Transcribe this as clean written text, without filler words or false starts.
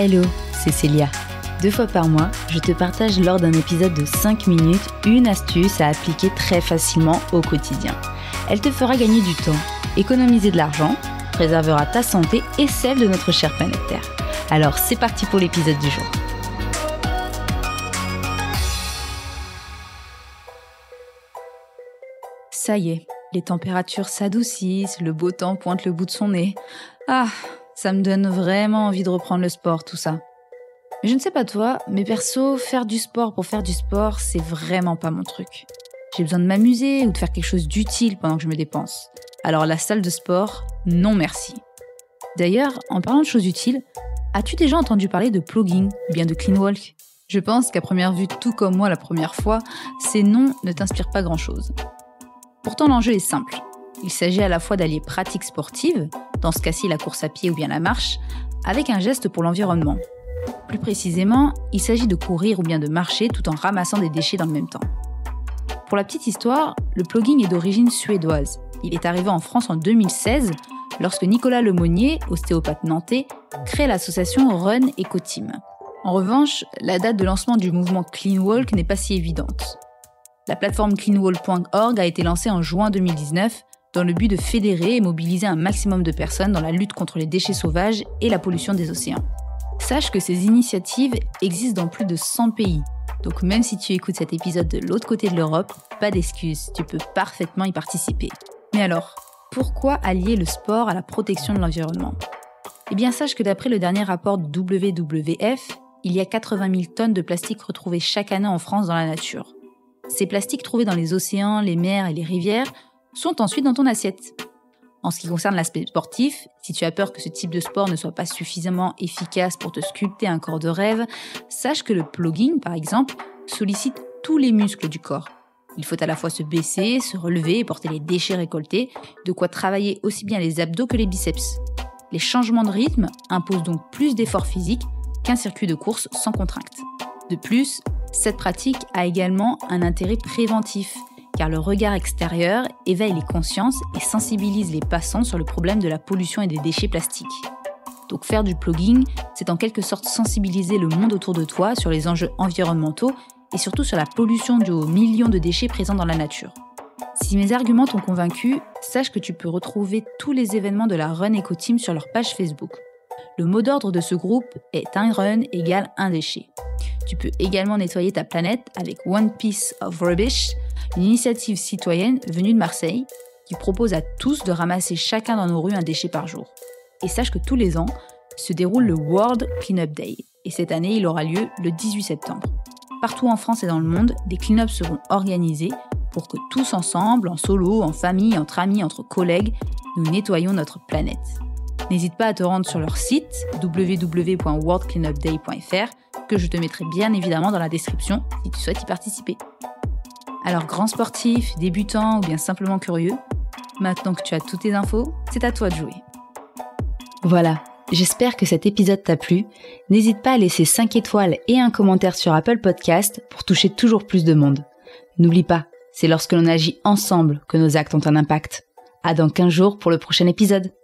Hello, c'est Célia. 2 fois par mois, je te partage lors d'un épisode de 5 minutes une astuce à appliquer très facilement au quotidien. Elle te fera gagner du temps, économiser de l'argent, préservera ta santé et celle de notre chère planète Terre. Alors c'est parti pour l'épisode du jour. Ça y est, les températures s'adoucissent, le beau temps pointe le bout de son nez. Ah, ça me donne vraiment envie de reprendre le sport, tout ça. Mais je ne sais pas toi, mais perso, faire du sport pour faire du sport, c'est vraiment pas mon truc. J'ai besoin de m'amuser ou de faire quelque chose d'utile pendant que je me dépense. Alors la salle de sport, non merci. D'ailleurs, en parlant de choses utiles, as-tu déjà entendu parler de plogging ou bien de clean walk ? Je pense qu'à première vue, tout comme moi la première fois, ces noms ne t'inspirent pas grand-chose. Pourtant l'enjeu est simple. Il s'agit à la fois d'allier pratique sportive, dans ce cas-ci la course à pied ou bien la marche, avec un geste pour l'environnement. Plus précisément, il s'agit de courir ou bien de marcher tout en ramassant des déchets dans le même temps. Pour la petite histoire, le plogging est d'origine suédoise. Il est arrivé en France en 2016, lorsque Nicolas Lemonnier, ostéopathe nantais, crée l'association Run Eco Team. En revanche, la date de lancement du mouvement Clean Walk n'est pas si évidente. La plateforme cleanwalk.org a été lancée en juin 2019 dans le but de fédérer et mobiliser un maximum de personnes dans la lutte contre les déchets sauvages et la pollution des océans. Sache que ces initiatives existent dans plus de 100 pays. Donc même si tu écoutes cet épisode de l'autre côté de l'Europe, pas d'excuses, tu peux parfaitement y participer. Mais alors, pourquoi allier le sport à la protection de l'environnement ? Eh bien sache que d'après le dernier rapport de WWF, il y a 80 000 tonnes de plastique retrouvées chaque année en France dans la nature. Ces plastiques trouvés dans les océans, les mers et les rivières sont ensuite dans ton assiette. En ce qui concerne l'aspect sportif, si tu as peur que ce type de sport ne soit pas suffisamment efficace pour te sculpter un corps de rêve, sache que le plogging, par exemple, sollicite tous les muscles du corps. Il faut à la fois se baisser, se relever et porter les déchets récoltés, de quoi travailler aussi bien les abdos que les biceps. Les changements de rythme imposent donc plus d'efforts physiques qu'un circuit de course sans contrainte. De plus, cette pratique a également un intérêt préventif, car le regard extérieur éveille les consciences et sensibilise les passants sur le problème de la pollution et des déchets plastiques. Donc faire du plogging, c'est en quelque sorte sensibiliser le monde autour de toi sur les enjeux environnementaux et surtout sur la pollution due aux millions de déchets présents dans la nature. Si mes arguments t'ont convaincu, sache que tu peux retrouver tous les événements de la Run Eco Team sur leur page Facebook. Le mot d'ordre de ce groupe est un run égale un déchet. Tu peux également nettoyer ta planète avec One Piece of Rubbish, une initiative citoyenne venue de Marseille qui propose à tous de ramasser chacun dans nos rues un déchet par jour. Et sache que tous les ans se déroule le World Cleanup Day et cette année il aura lieu le 18 septembre. Partout en France et dans le monde, des clean-ups seront organisés pour que tous ensemble, en solo, en famille, entre amis, entre collègues, nous nettoyions notre planète. N'hésite pas à te rendre sur leur site www.worldcleanupday.fr que je te mettrai bien évidemment dans la description si tu souhaites y participer. Alors grand sportif, débutant ou bien simplement curieux, maintenant que tu as toutes tes infos, c'est à toi de jouer. Voilà, j'espère que cet épisode t'a plu. N'hésite pas à laisser 5 étoiles et un commentaire sur Apple Podcast pour toucher toujours plus de monde. N'oublie pas, c'est lorsque l'on agit ensemble que nos actes ont un impact. À dans 15 jours pour le prochain épisode.